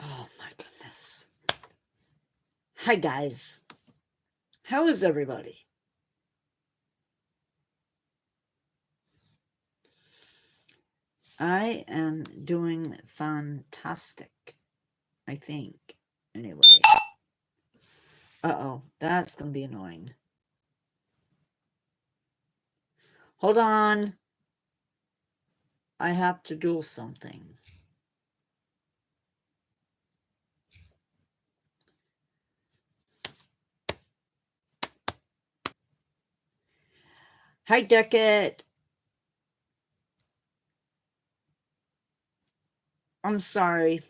Oh my goodness. Hi guys. How is everybody? I am doing fantastic, I think. Anyway. Uh-oh, that's going to be annoying. Hold on. I have to do something. Hi, Decade. I'm sorry.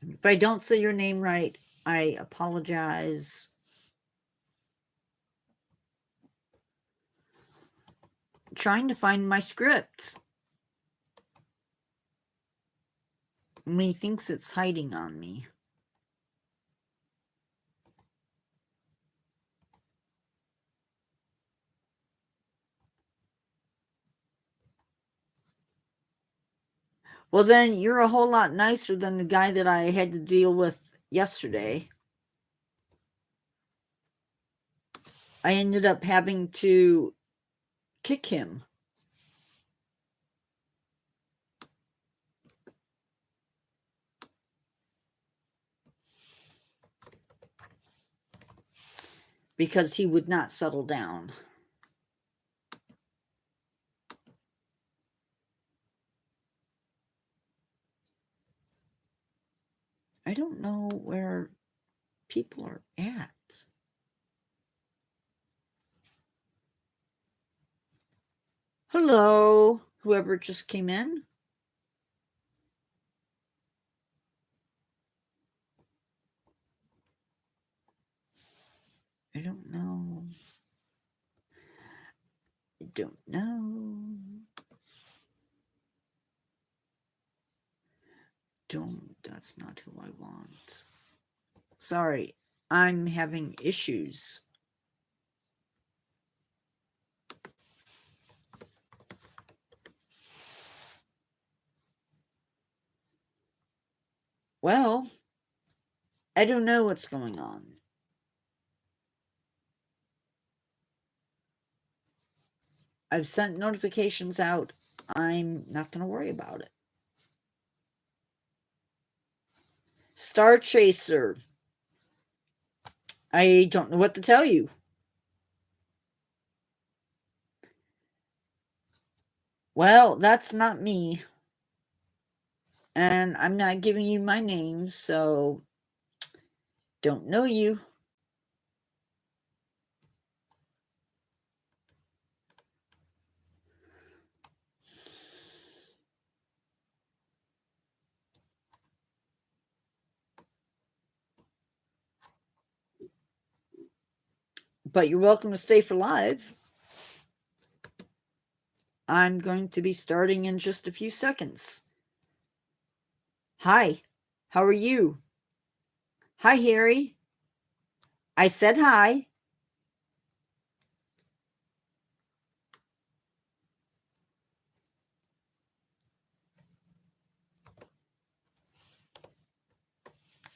If I don't say your name right, I apologize. I'm trying to find my script. And he thinks it's hiding on me. Well, then you're a whole lot nicer than the guy that I had to deal with yesterday. I ended up having to kick him. Because he would not settle down. I don't know where people are at. Hello, whoever just came in. I don't know. I don't know. That's not who I want. Sorry, I'm having issues. Well, I don't know what's going on. I've sent notifications out. I'm not going to worry about it. Star Chaser. I don't know what to tell you. Well, that's not me. And I'm not giving you my name, so don't know you. But you're welcome to stay for live. I'm going to be starting in just a few seconds. Hi, how are you? Hi, Harry. I said hi.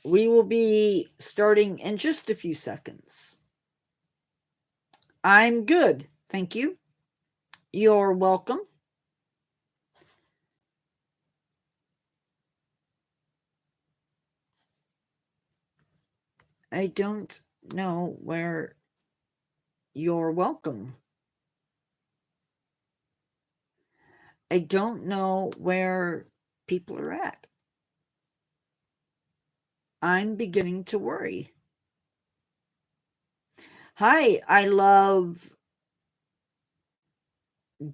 We will be starting in just a few seconds. I'm good, thank you. You're welcome. I don't know where you're welcome. I don't know where people are at. I'm beginning to worry. Hi, I love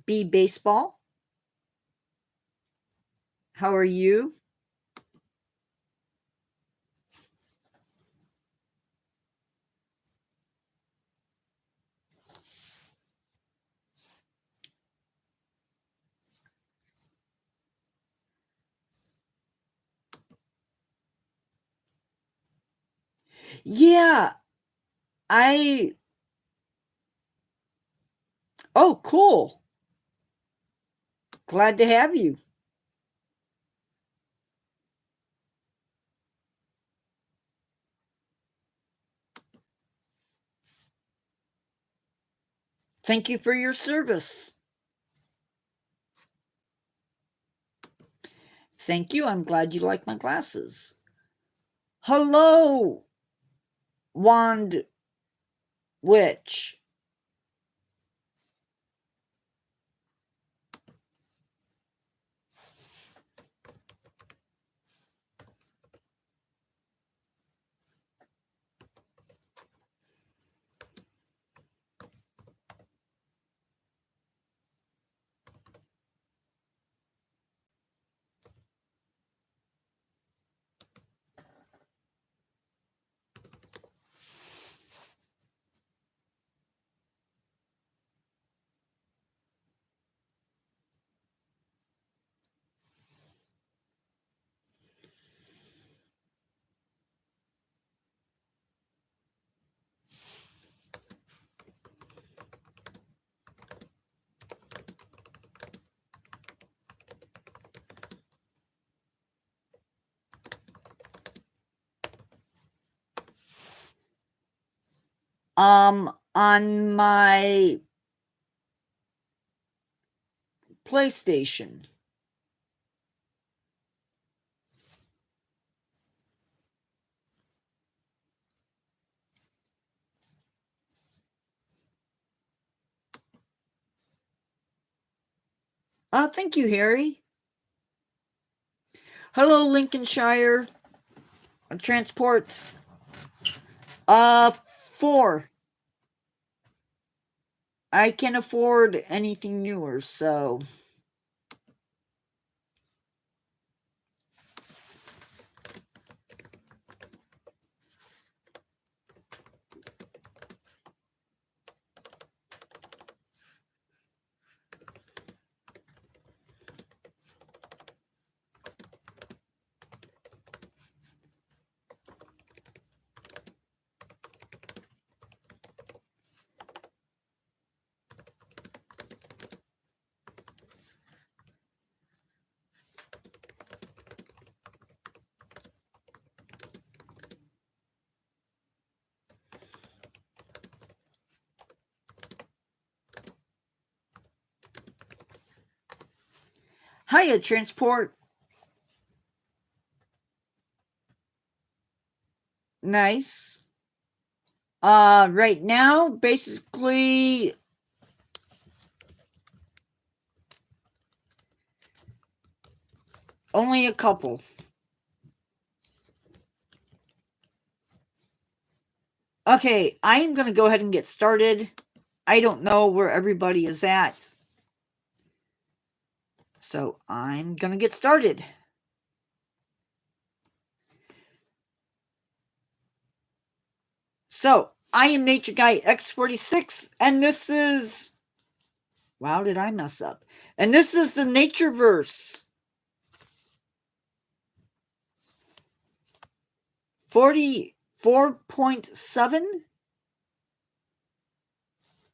B baseball. How are you? Yeah, oh, cool. Glad to have you. Thank you for your service. Thank you. I'm glad you like my glasses. Hello, Wand Witch. On my PlayStation. Thank you, Harry. Hello, Lincolnshire. Transports. 4. I can't afford anything newer, so... Hiya, Transport. Nice. Right now, basically... only a couple. Okay, I am going to go ahead and get started. I don't know where everybody is at. So I'm going to get started. So, I am Nature Guy X46, and this is... wow, did I mess up? And this is the NatureVerse 4.7.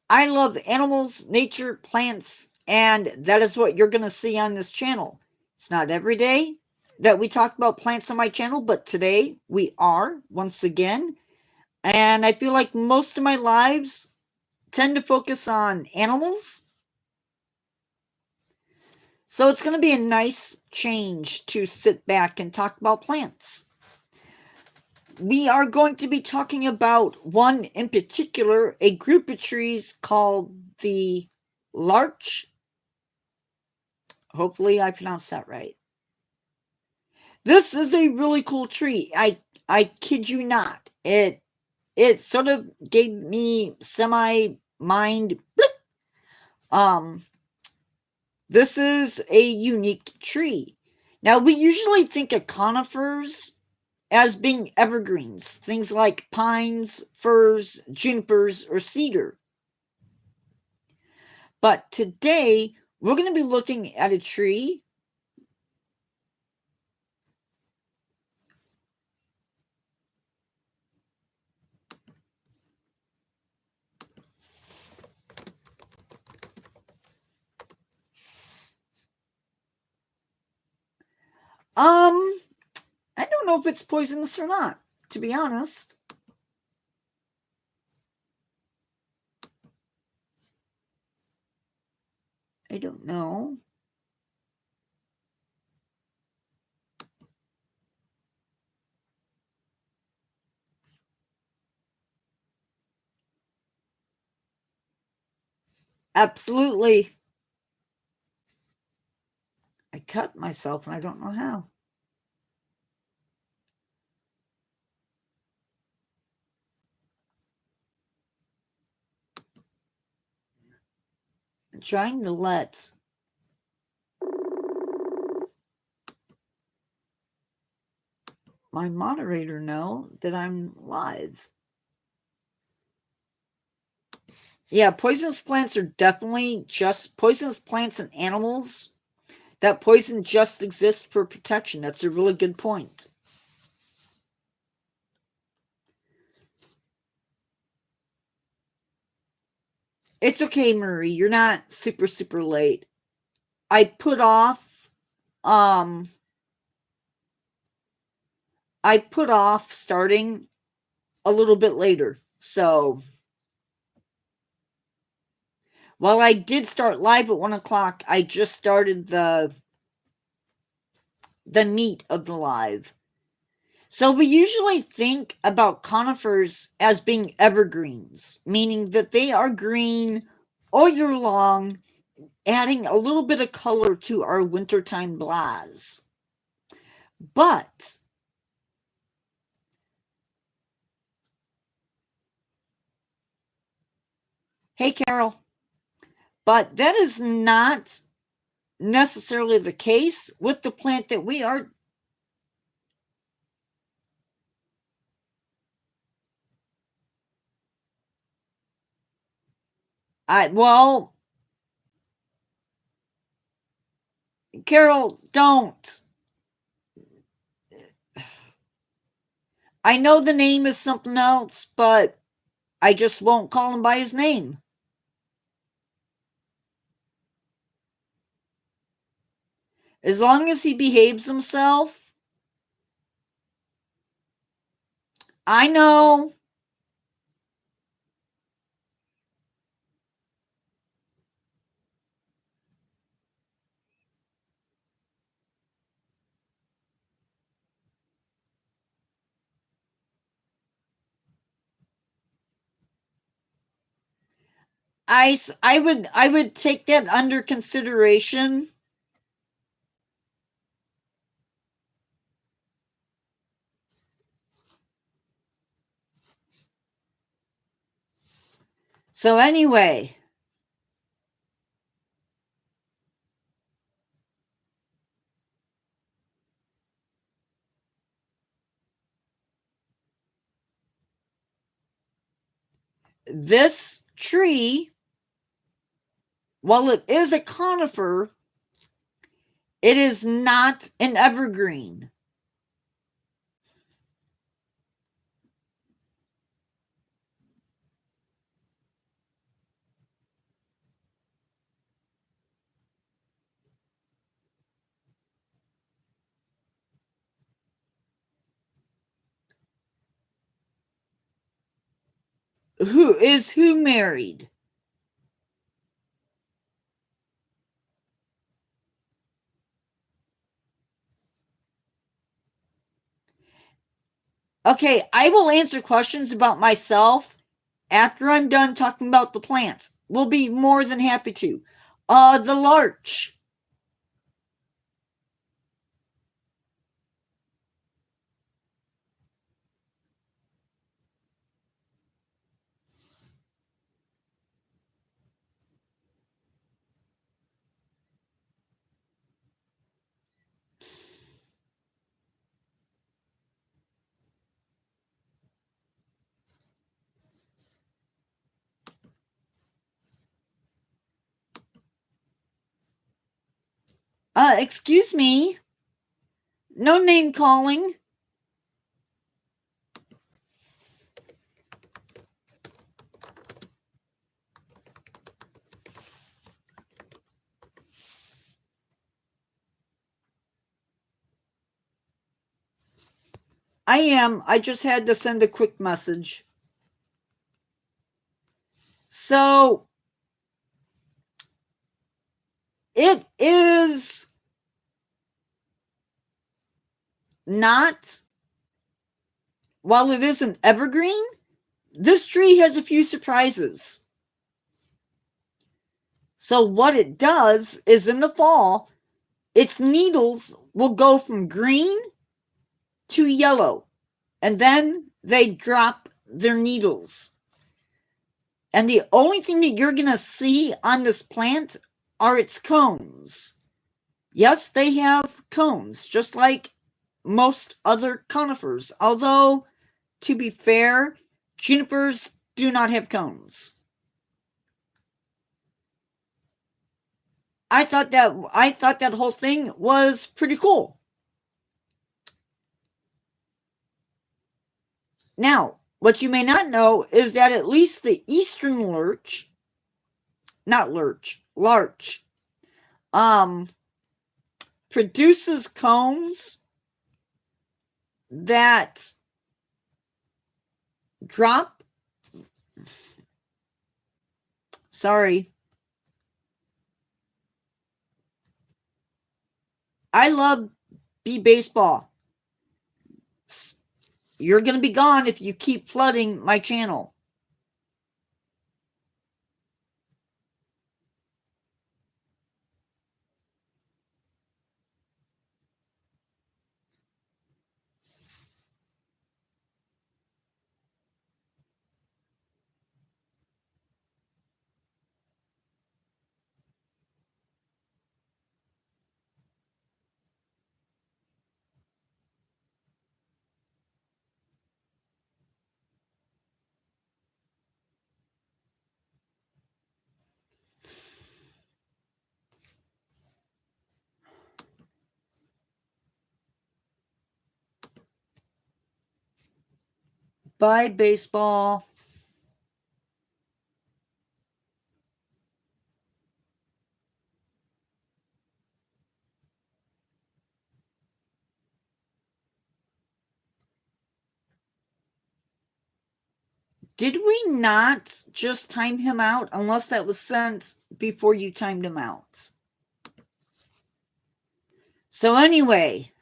I love animals, nature, plants, and that is what you're going to see on this channel. It's not every day that we talk about plants on my channel, but today we are, once again. And I feel like most of my lives tend to focus on animals. So it's going to be a nice change to sit back and talk about plants. We are going to be talking about one in particular, a group of trees called the larch. Hopefully I pronounced that right. This is a really cool tree. I kid you not. It sort of gave me semi-mind blip. This is a unique tree. Now, we usually think of conifers as being evergreens, things like pines, firs, junipers, or cedar. But today, we're going to be looking at a tree I don't know if it's poisonous or not, to be honest. I don't know. Absolutely. I cut myself and I don't know how. I'm trying to let my moderator know that I'm live. Yeah, poisonous plants are definitely just poisonous plants and animals. That poison just exists for protection. That's a really good point. It's okay, Marie. You're not super late. I put off starting a little bit later. So while I did start live at 1 o'clock, I just started the meat of the live. So we usually think about conifers as being evergreens, meaning that they are green all year long, adding a little bit of color to our wintertime blahs. But hey, Carol, but that is not necessarily the case with the plant that we are. Well, Carol, don't. I know the name is something else, but I just won't call him by his name. As long as he behaves himself. I know. I would take that under consideration. So anyway, this tree, while it is a conifer, it is not an evergreen. Who married? Okay, I will answer questions about myself after I'm done talking about the plants. We'll be more than happy to. The larch. Excuse me. No name calling. I am. I just had to send a quick message. So, it is not, while it is an evergreen, this tree has a few surprises. So what it does is in the fall, its needles will go from green to yellow, and then they drop their needles. And the only thing that you're going to see on this plant are its cones. Yes, they have cones, just like most other conifers. Although, to be fair, junipers do not have cones. I thought that whole thing was pretty cool. Now, what you may not know is that at least the eastern larch, produces cones that drop. Sorry. I love bee baseball. You're going to be gone if you keep flooding my channel. Bye, baseball. Did we not just time him out unless that was sent before you timed him out? So anyway,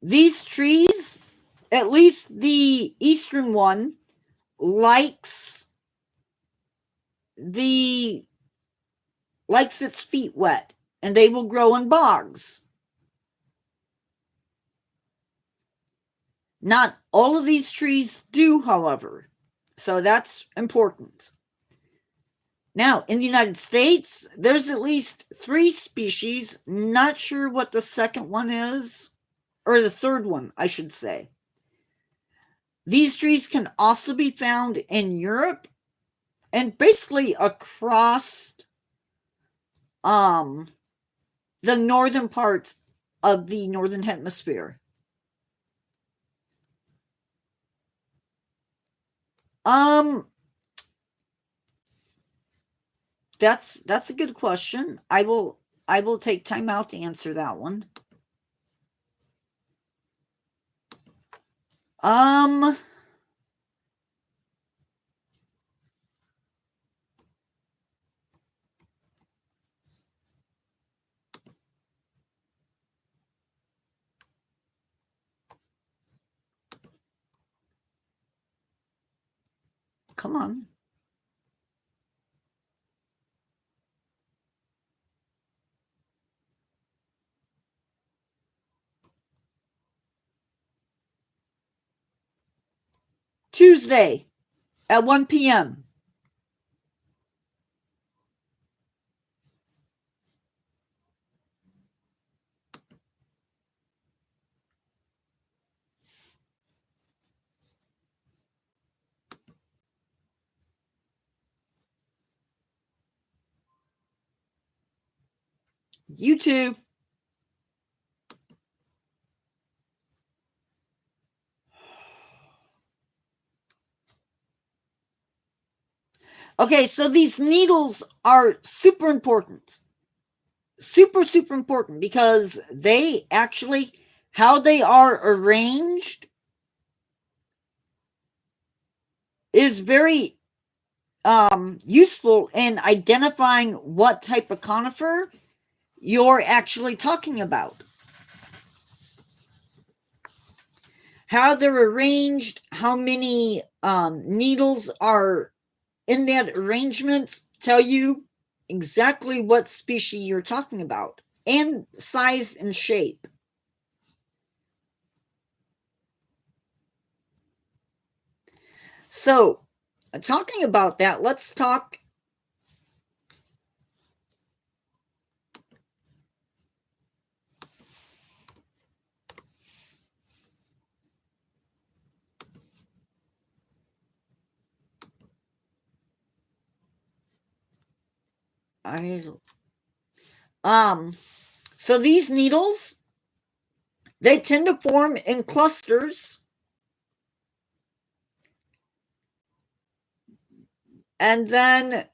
these trees, at least the eastern one, likes its feet wet, and they will grow in bogs. Not all of these trees do, however, so that's important. Now, in the United States, there's at least 3 species. Not sure what the second one is, or the third one, I should say. These trees can also be found in Europe and basically across the northern parts of the northern hemisphere. That's a good question. I will take time out to answer that one. Come on. Tuesday at 1 p.m. You too. Okay, so these needles are super important. Super, super important because they actually, how they are arranged is very useful in identifying what type of conifer you're actually talking about. How they're arranged, how many needles are in that arrangement tell you exactly what species you're talking about, and size and shape. So, talking about that, let's talk so these needles, they tend to form in clusters, and then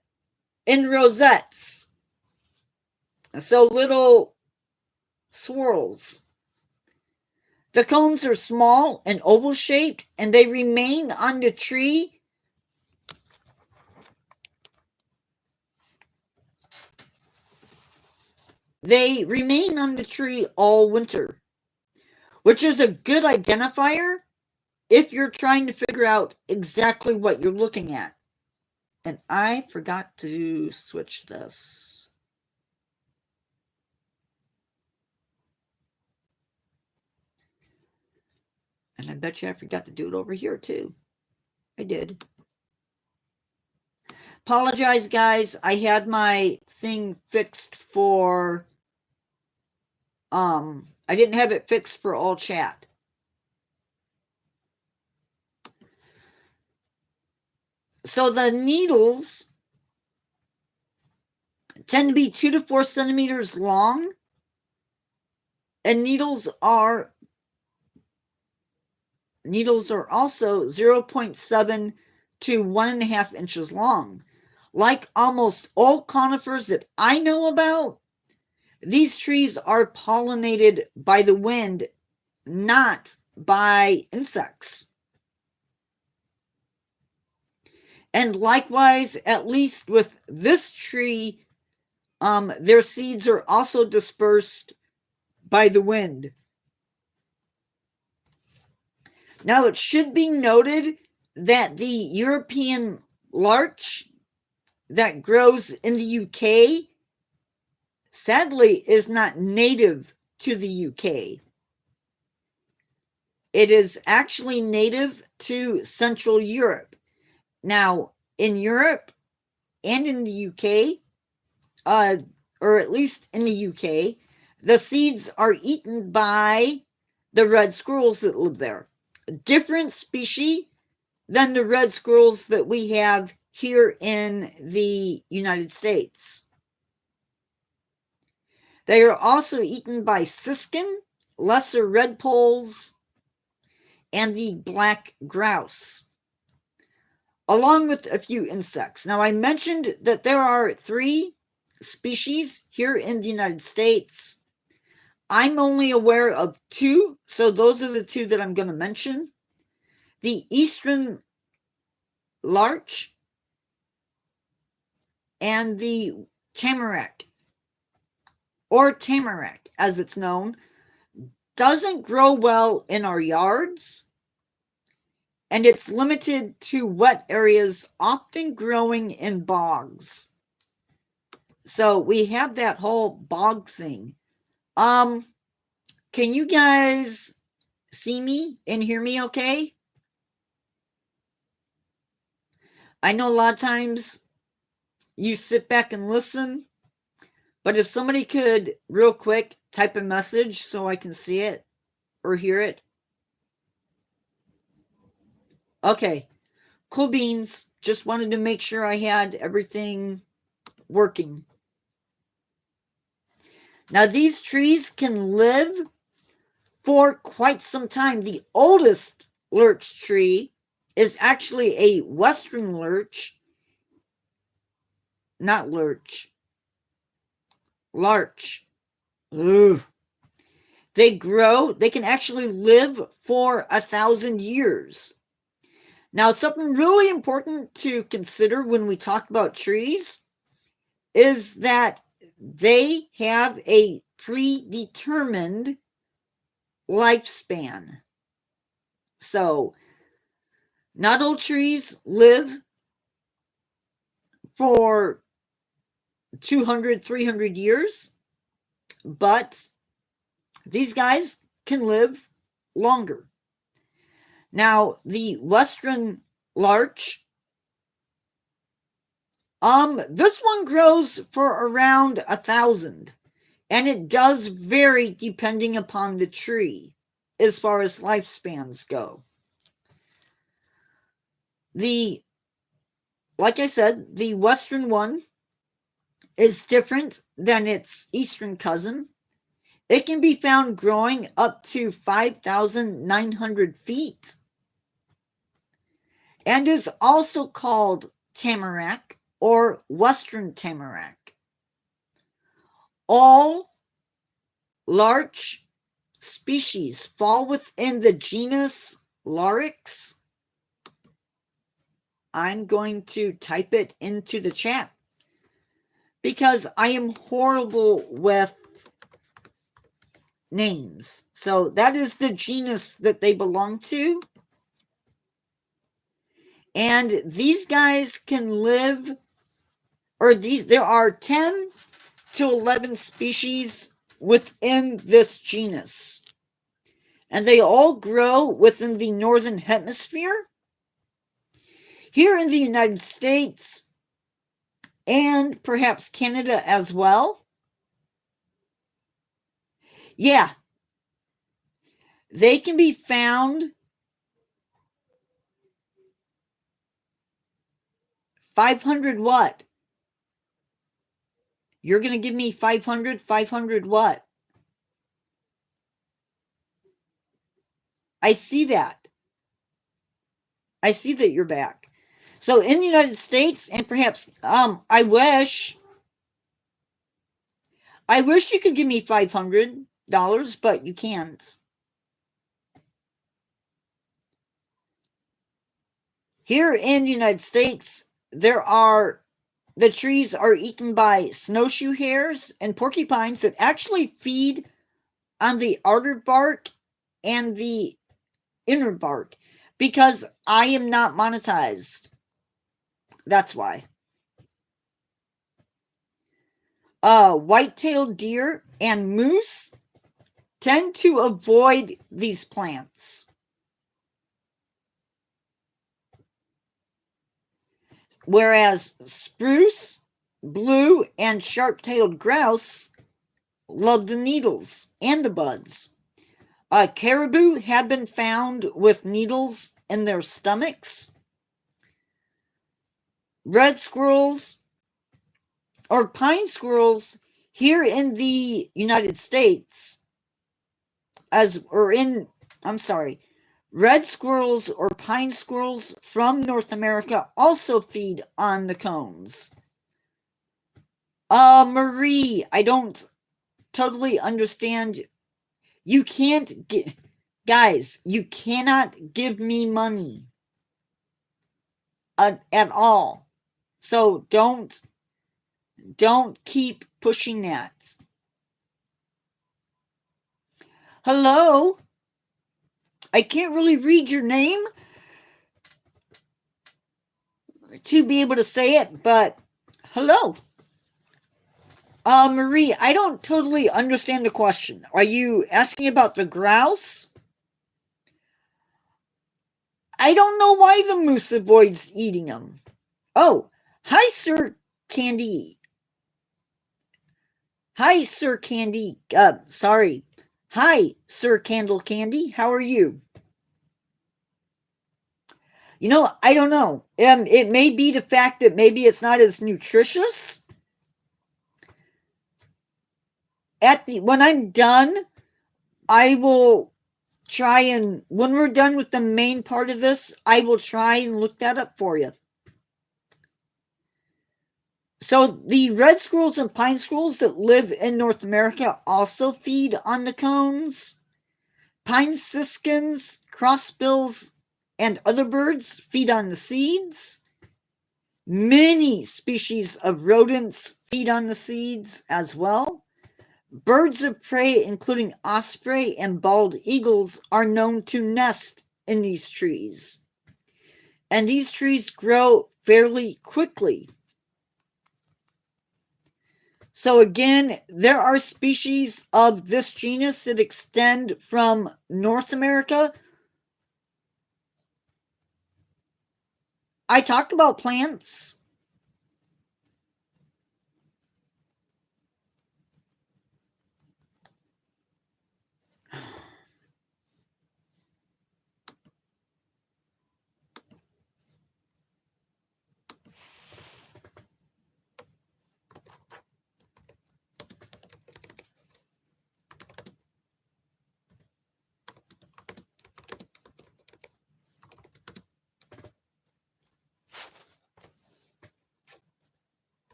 in rosettes, so little swirls. The cones are small and oval shaped, and they remain on the tree all winter, which is a good identifier if you're trying to figure out exactly what you're looking at. And I forgot to switch this. And I bet you I forgot to do it over here too. I did. Apologize, guys. I had my thing fixed for, I didn't have it fixed for all chat. So the needles tend to be 2 to 4 centimeters long, and needles are also 0.7 to 1.5 inches long. Like almost all conifers that I know about, these trees are pollinated by the wind, not by insects. And likewise, at least with this tree, their seeds are also dispersed by the wind. Now, it should be noted that the European larch that grows in the UK, sadly, is not native to the UK. It is actually native to Central Europe. Now, in Europe and in the UK, or at least in the UK, the seeds are eaten by the red squirrels that live there. A different species than the red squirrels that we have here in the United States. They are also eaten by siskin, lesser redpolls, and the black grouse, along with a few insects. Now, I mentioned that there are 3 species here in the United States. I'm only aware of 2, so those are the 2 that I'm going to mention. The eastern larch and the tamarack, or tamarack as it's known, doesn't grow well in our yards, and it's limited to wet areas, often growing in bogs. So we have that whole bog thing. Can you guys see me and hear me okay? I know a lot of times you sit back and listen, but if somebody could real quick type a message so I can see it or hear it. Okay, cool beans. Just wanted to make sure I had everything working. Now, these trees can live for quite some time. The oldest larch tree is actually a western larch, not lurch, larch. Ugh. They can actually live for 1,000 years. Now, something really important to consider when we talk about trees is that they have a predetermined lifespan. So, not all trees live for 200, 300 years, but these guys can live longer. Now, the western larch, this one grows for around 1,000, and it does vary depending upon the tree as far as lifespans go. Like I said, the western one is different than its eastern cousin. It can be found growing up to 5,900 feet and is also called tamarack or western tamarack. All larch species fall within the genus Larix. I'm going to type it into the chat because I am horrible with names. So that is the genus that they belong to. And these guys can live, there are 10 to 11 species within this genus. And they all grow within the northern hemisphere. Here in the United States, and perhaps Canada as well. Yeah, they can be found 500 what? You're going to give me 500? 500 what? I see that. I see that you're back. So in the United States, and perhaps, I wish you could give me $500, but you can't. Here in the United States, the trees are eaten by snowshoe hares and porcupines that actually feed on the outer bark and the inner bark because I am not monetized. That's why. White-tailed deer and moose tend to avoid these plants. Whereas spruce, blue, and sharp-tailed grouse love the needles and the buds. Caribou have been found with needles in their stomachs. Red squirrels or pine squirrels here in the United States, red squirrels or pine squirrels from North America also feed on the cones. Marie, I don't totally understand. You can't guys, you cannot give me money at all. So don't keep pushing that. Hello? I can't really read your name to be able to say it, but hello. Marie, I don't totally understand the question. Are you asking about the grouse? I don't know why the moose avoids eating them. Oh, hi, Sir Candy. Hi, Sir Candy. Sorry. Hi, Sir Candle Candy. How are you? You know, I don't know. It may be the fact that maybe it's not as nutritious. When I'm done, I will try and, when we're done with the main part of this, I will try and look that up for you. So the red squirrels and pine squirrels that live in North America also feed on the cones. Pine siskins, crossbills, and other birds feed on the seeds. Many species of rodents feed on the seeds as well. Birds of prey, including osprey and bald eagles, are known to nest in these trees. And these trees grow fairly quickly. So again, there are species of this genus that extend from North America. I talked about plants.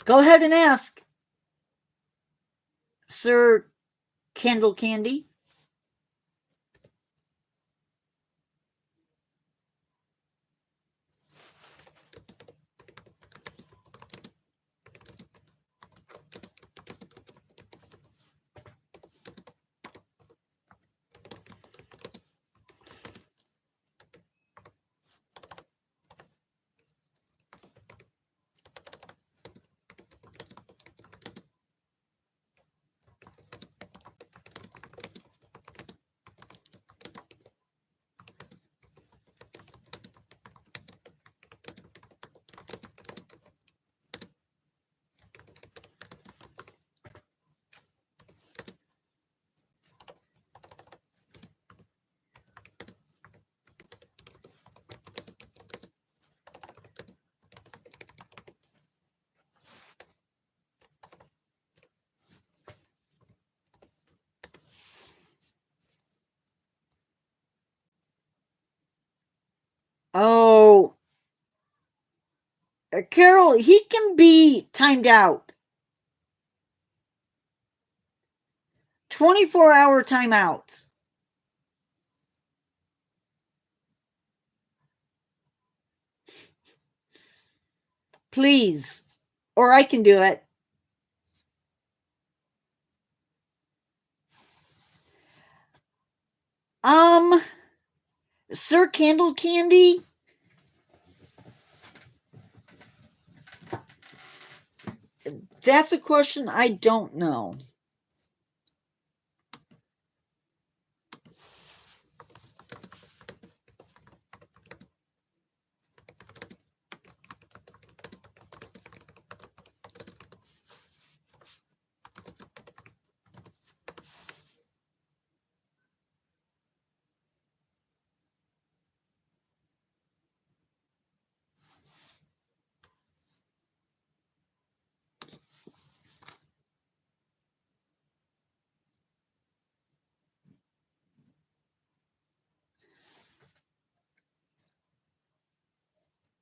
Go ahead and ask, Sir Candle Candy. Oh, Carol, he can be timed out. 24-hour timeouts. Please. Or I can do it. Sir Candle Candy? That's a question I don't know.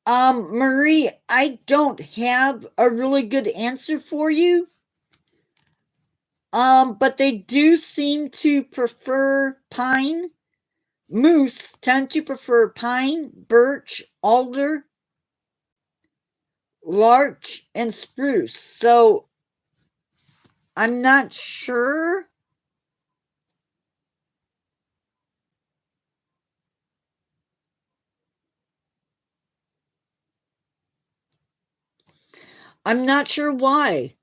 Marie, I don't have a really good answer for you. But they do seem to prefer pine. Moose tend to prefer pine, birch, alder, larch, and spruce. So I'm not sure. I'm not sure why.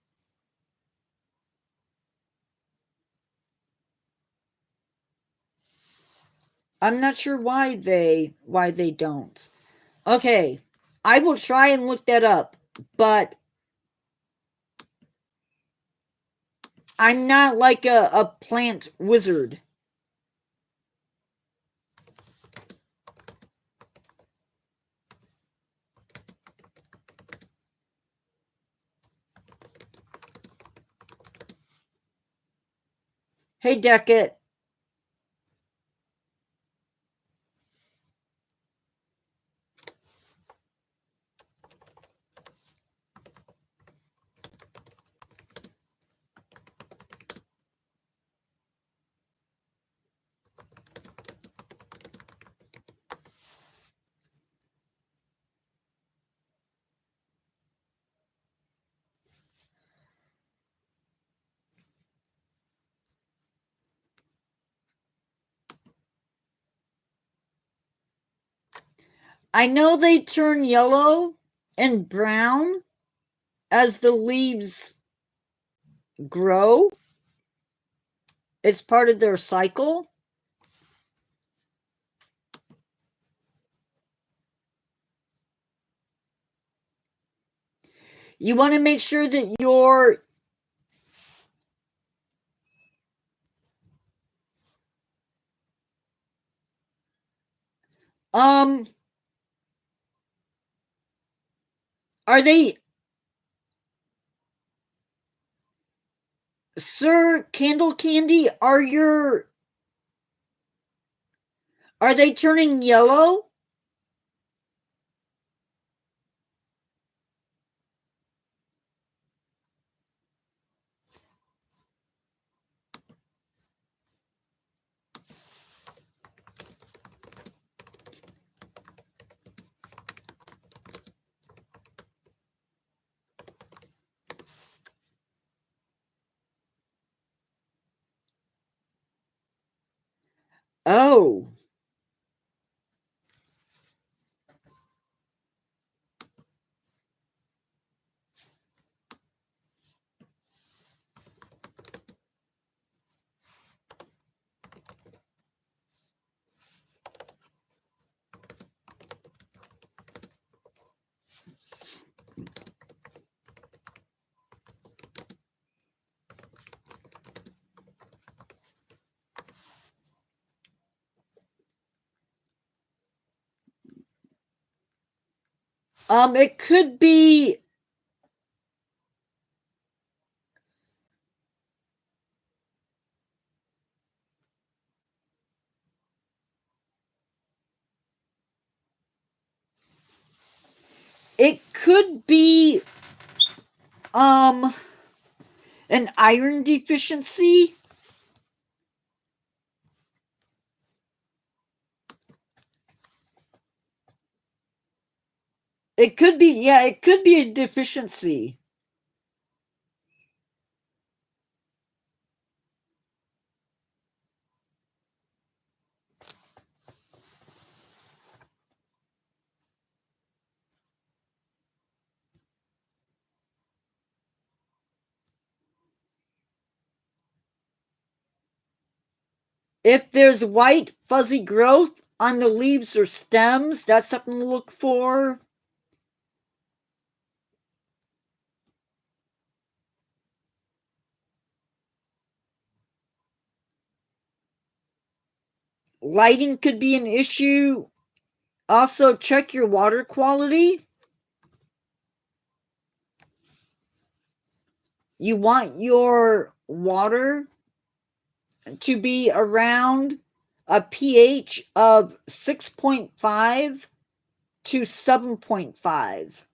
I'm not sure why they don't. Okay, I will try and look that up, but I'm not like a plant wizard. Hey, Deckett. I know they turn yellow and brown as the leaves grow. It's part of their cycle. You want to make sure that your are they, Sir Candle Candy, are they turning yellow? Oh. It could be, it could be an iron deficiency. It could be, yeah, it could be a deficiency. If there's white fuzzy growth on the leaves or stems, that's something to look for. Lighting could be an issue. Also, check your water quality. You want your water to be around a pH of 6.5 to 7.5.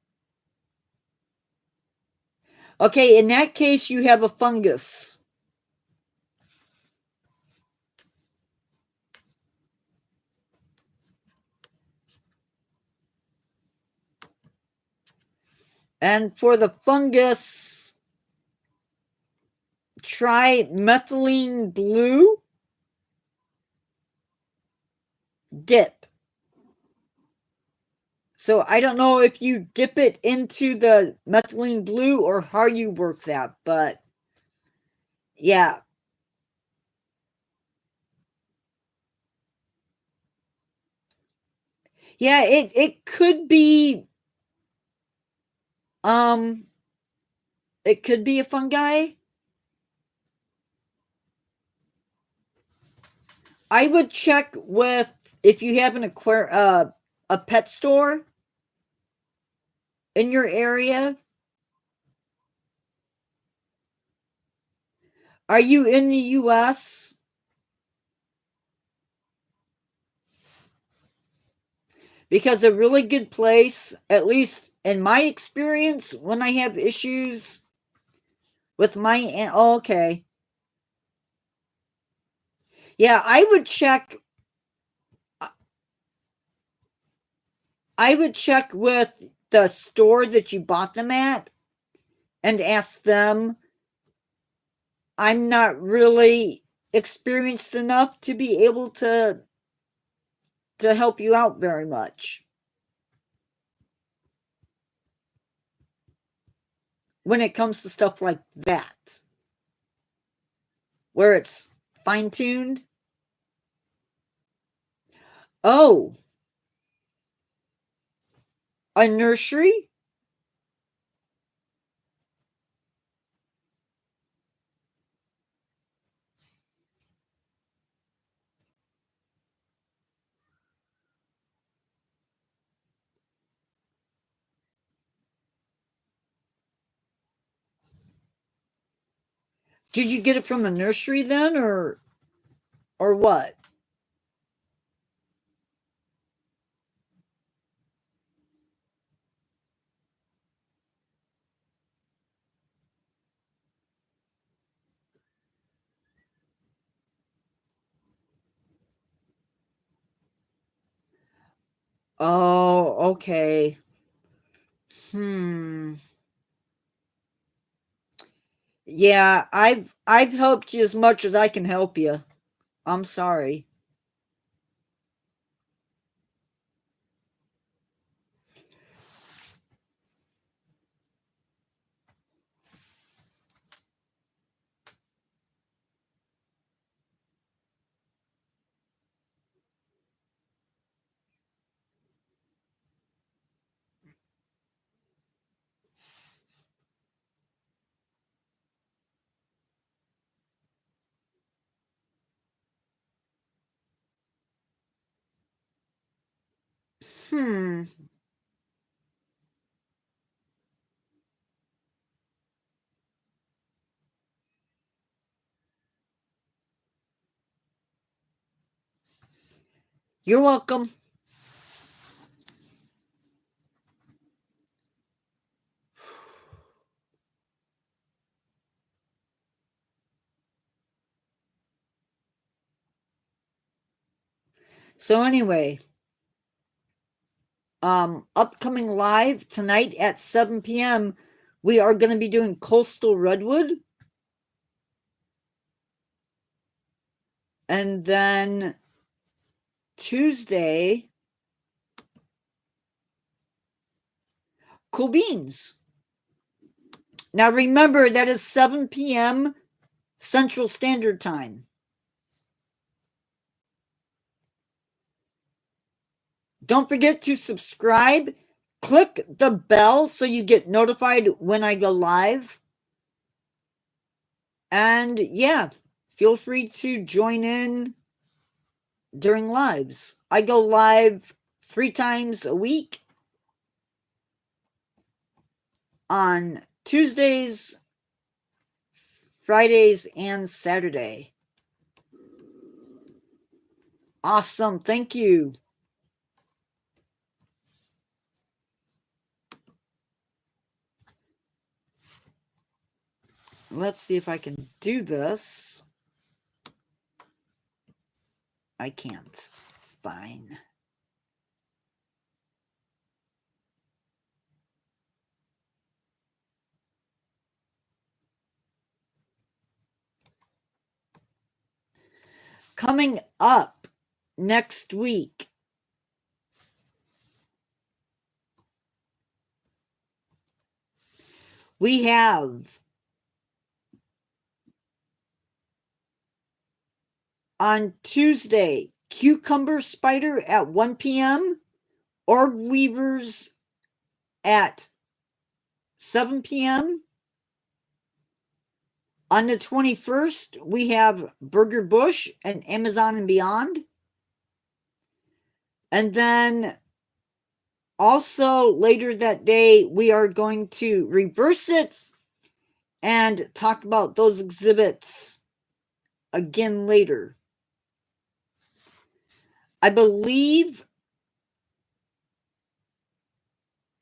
Okay, in that case, you have a fungus. And for the fungus, try methylene blue dip. So I don't know if you dip it into the methylene blue or how you work that, but yeah. Yeah, it could be um it could be a fungi. I would check with, if you have a pet store in your area. Are you in the US? Because a really good place, at least in my experience, when I have issues with my, oh, okay. Yeah, I would check with the store that you bought them at and ask them. I'm not really experienced enough to be able to help you out very much. when it comes to stuff like that, where it's fine-tuned. Oh, a nursery? Did you get it from a nursery then, or what? Oh, okay. Hmm. Yeah, I've helped you as much as I can help you. I'm sorry. Hmm. You're welcome. So anyway, upcoming live tonight at 7 p.m. we are going to be doing Coastal Redwood, and then Tuesday, Cool Beans. Now remember, that is 7 p.m. Central Standard Time. Don't forget to subscribe. Click the bell so you get notified when I go live. And yeah, feel free to join in during lives. I go live 3 times a week on Tuesdays, Fridays, and Saturday. Awesome. Thank you. Let's see if I can do this. I can't. Fine. Coming up next week, we have on Tuesday, Cucumber Spider at 1 p.m., Orb Weavers at 7 p.m. On the 21st, we have Burger Bush and Amazon and Beyond. And then also later that day, we are going to reverse it and talk about those exhibits again later. I believe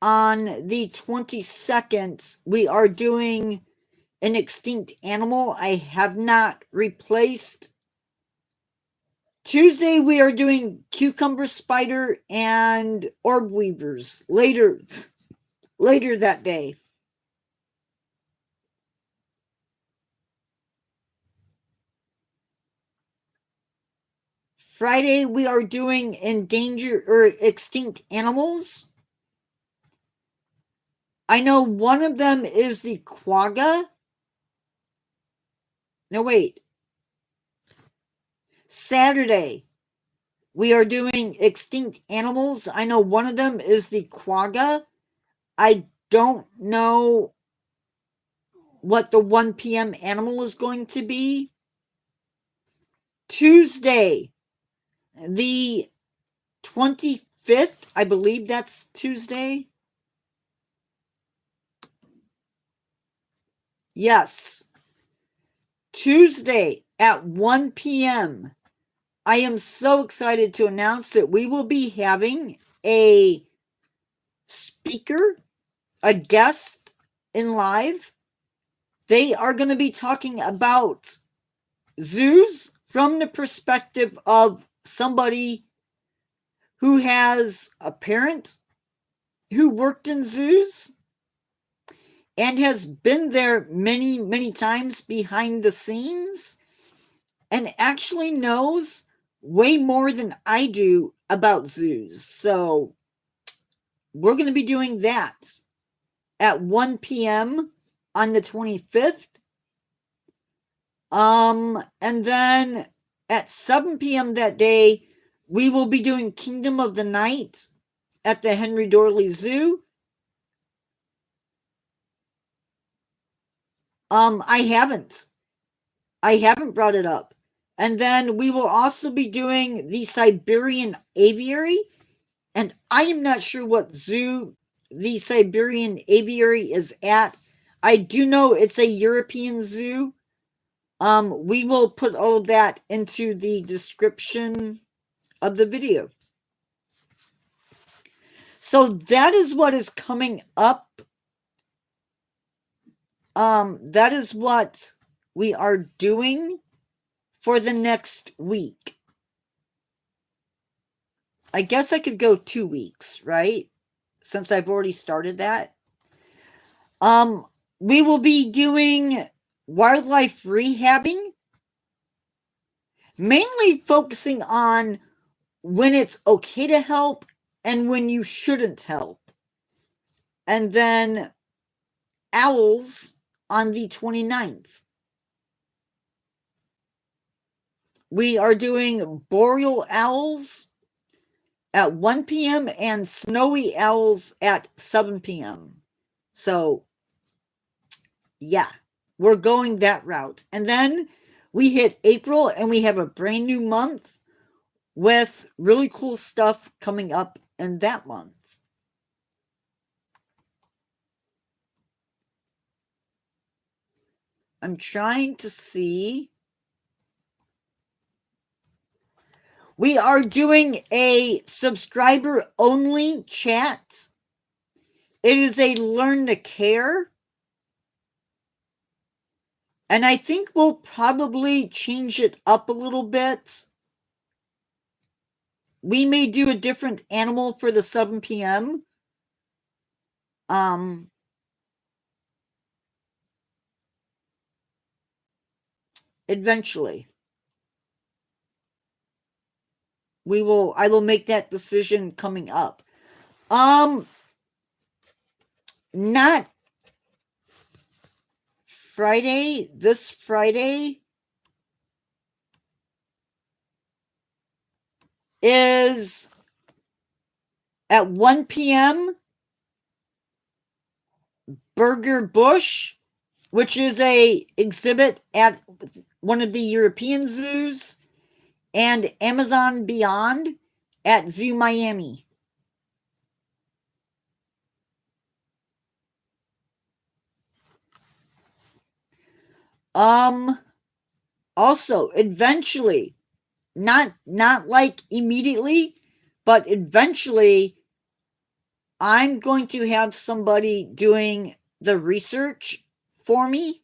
on the 22nd, we are doing an extinct animal I have not replaced. Tuesday, we are doing Cucumber Spider and Orb Weavers later that day. Friday, we are doing endangered or extinct animals. I know one of them is the quagga. No, wait. Saturday, we are doing extinct animals. I know one of them is the quagga. I don't know what the 1 p.m. animal is going to be. Tuesday, the 25th, I believe that's Tuesday. Yes. Tuesday at 1 p.m. I am so excited to announce that we will be having a speaker, a guest in live. They are going to be talking about zoos from the perspective of somebody who has a parent who worked in zoos and has been there many, many times behind the scenes and actually knows way more than I do about zoos. So we're going to be doing that at 1 p.m. on the 25th. And then at 7 p.m. that day, we will be doing Kingdom of the Night at the Henry Dorley Zoo. I haven't brought it up. And then we will also be doing the Siberian Aviary. And I am not sure what zoo the Siberian Aviary is at. I do know it's a European zoo. We will put all of that into the description of the video. So that is what is coming up. That is what we are doing for the next week. I guess I could go 2 weeks, right? Since I've already started that. We will be doing wildlife rehabbing, mainly focusing on when it's okay to help and when you shouldn't help. And then owls on the 29th. We are doing boreal owls at 1 p.m. and snowy owls at 7 p.m. So, yeah, we're going that route. And then we hit April and we have a brand new month with really cool stuff coming up in that month. I'm trying to see. We are doing a subscriber only chat. It is a learn to care. And I think we'll probably change it up a little bit. We may do a different animal for the 7 p.m. Eventually. I will make that decision coming up. Not Friday, this Friday is at 1 p.m. Burger Bush, which is a exhibit at one of the European zoos, and Amazon Beyond at Zoo Miami. Also, eventually, not like immediately, but eventually, I'm going to have somebody doing the research for me.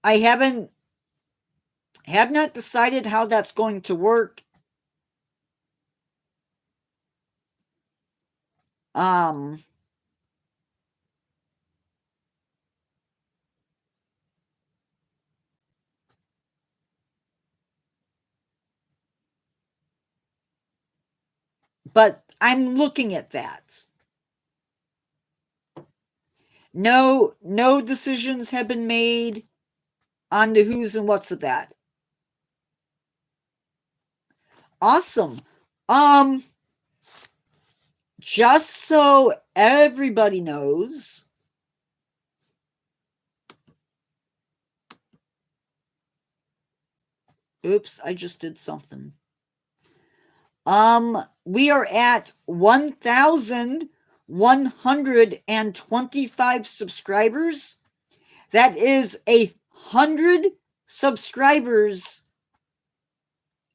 I have not decided how that's going to work. but I'm looking at that. No decisions have been made on the who's and what's of that. Awesome. Just so everybody knows, oops, I just did something. We are at 1,125 subscribers. That is 100 subscribers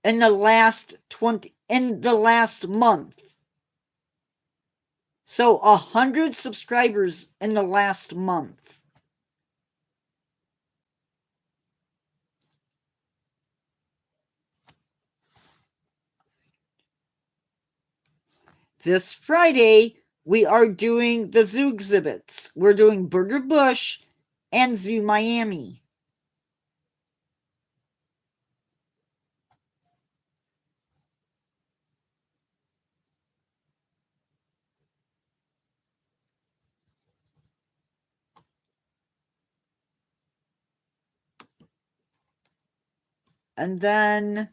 in the last month. So 100 subscribers in the last month. This Friday, we are doing the zoo exhibits. We're doing Burger Bush and Zoo Miami. And then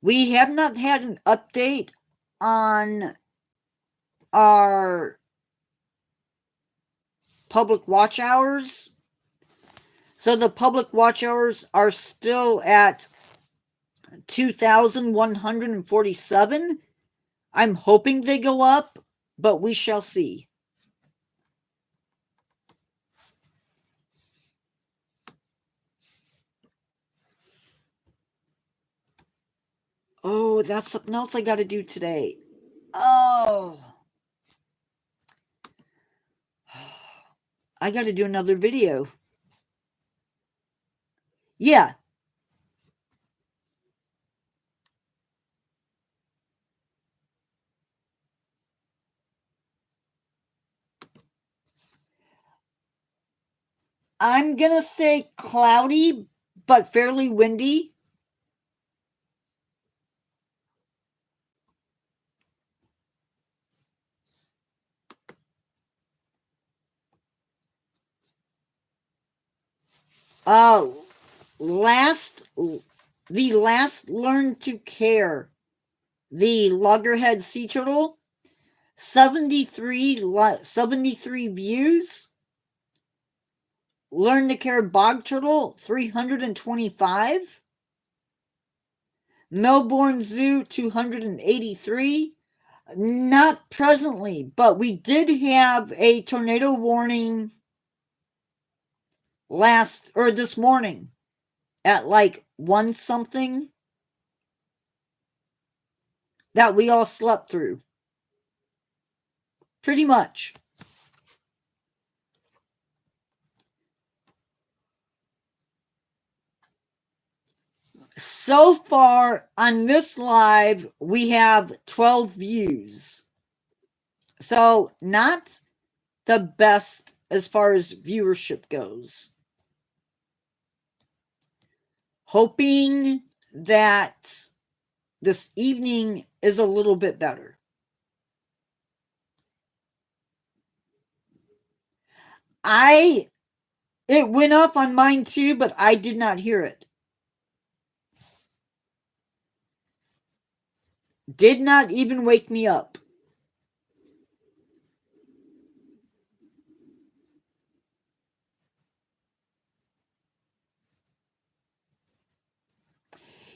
we have not had an update on our public watch hours. So the public watch hours are still at 2,147. I'm hoping they go up, but we shall see. Oh, that's something else I got to do today. Oh. I got to do another video. Yeah. I'm going to say cloudy, but fairly windy. The last learn to care, the loggerhead sea turtle, 73 views. Learn to care bog turtle, 325. Melbourne Zoo, 283. Not presently, but we did have a tornado warning this morning at like 1 something that we all slept through. Pretty much. So far on this live, we have 12 views. So not the best as far as viewership goes. Hoping that this evening is a little bit better. It went up on mine too, but I did not hear it. Did not even wake me up.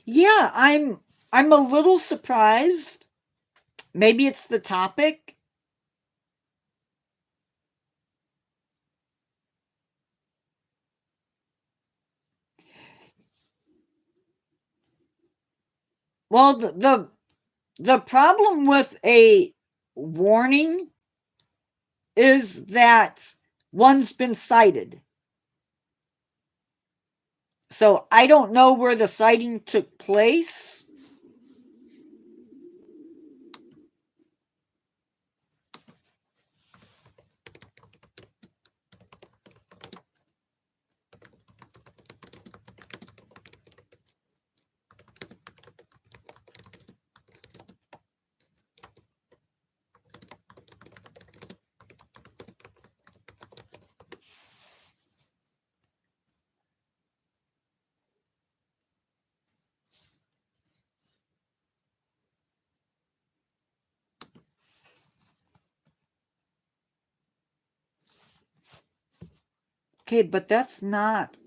Yeah, I'm a little surprised. Maybe it's the topic. Well, the problem with a warning is that one's been cited. So I don't know where the sighting took place. Okay, but that's not...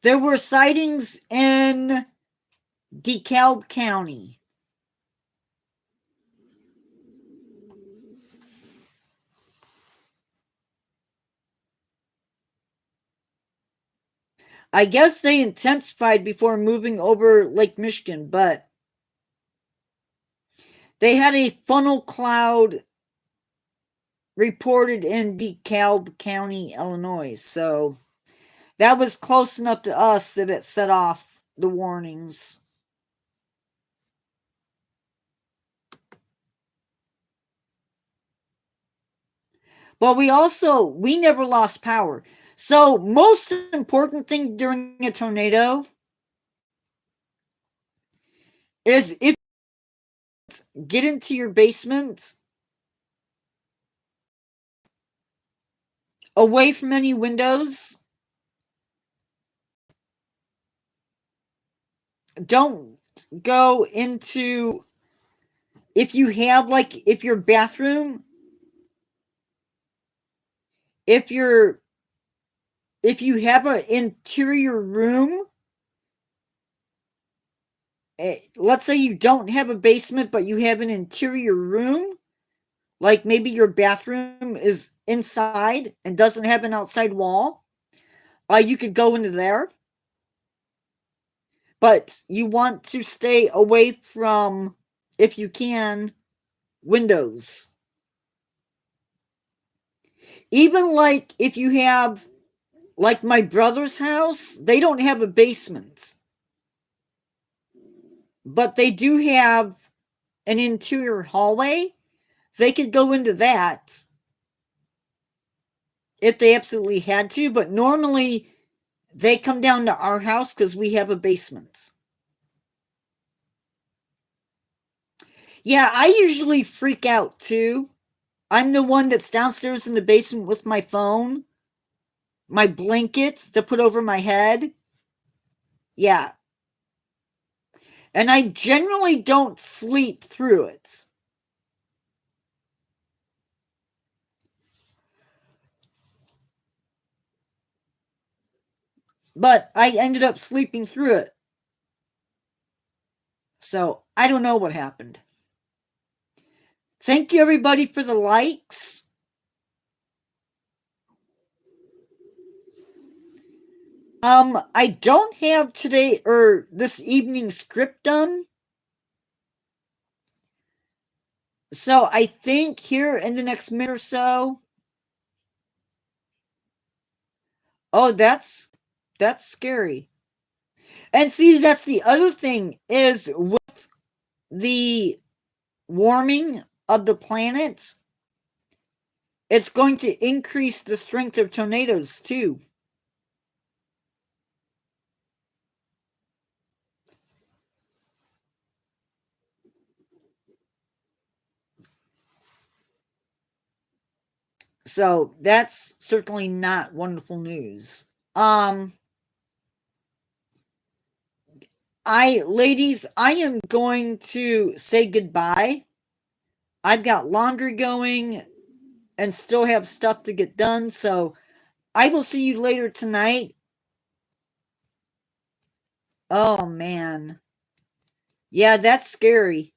There were sightings in DeKalb County. I guess they intensified before moving over Lake Michigan, but they had a funnel cloud reported in DeKalb County, Illinois. So that was close enough to us that it set off the warnings. But we never lost power. So most important thing during a tornado is if you get into your basement away from any windows. Don't go into... If you have, like, if your bathroom... If you have an interior room... Let's say you don't have a basement, but you have an interior room... Like maybe your bathroom is inside and doesn't have an outside wall. You could go into there. But you want to stay away from, if you can, windows. Even like if you have, like my brother's house, they don't have a basement. But they do have an interior hallway. They could go into that if they absolutely had to, but normally they come down to our house because we have a basement. Yeah, I usually freak out too. I'm the one that's downstairs in the basement with my phone, my blankets to put over my head. Yeah. And I generally don't sleep through it. But I ended up sleeping through it. So I don't know what happened. Thank you everybody for the likes. I don't have today or this evening's script done. So I think here in the next minute or so. Oh, that's scary. And see, that's the other thing is with the warming of the planet, it's going to increase the strength of tornadoes too. So that's certainly not wonderful news. Ladies, I am going to say goodbye. I've got laundry going and still have stuff to get done, so I will see you later tonight. Oh, man. Yeah, that's scary.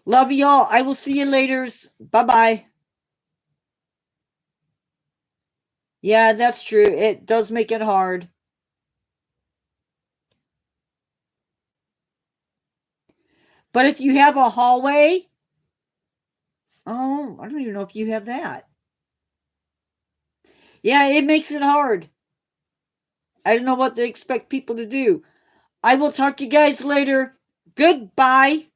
Love y'all. I will see you later. Bye-bye. Yeah, that's true. It does make it hard. But if you have a hallway... Oh, I don't even know if you have that. Yeah, it makes it hard. I don't know what to expect people to do. I will talk to you guys later. Goodbye.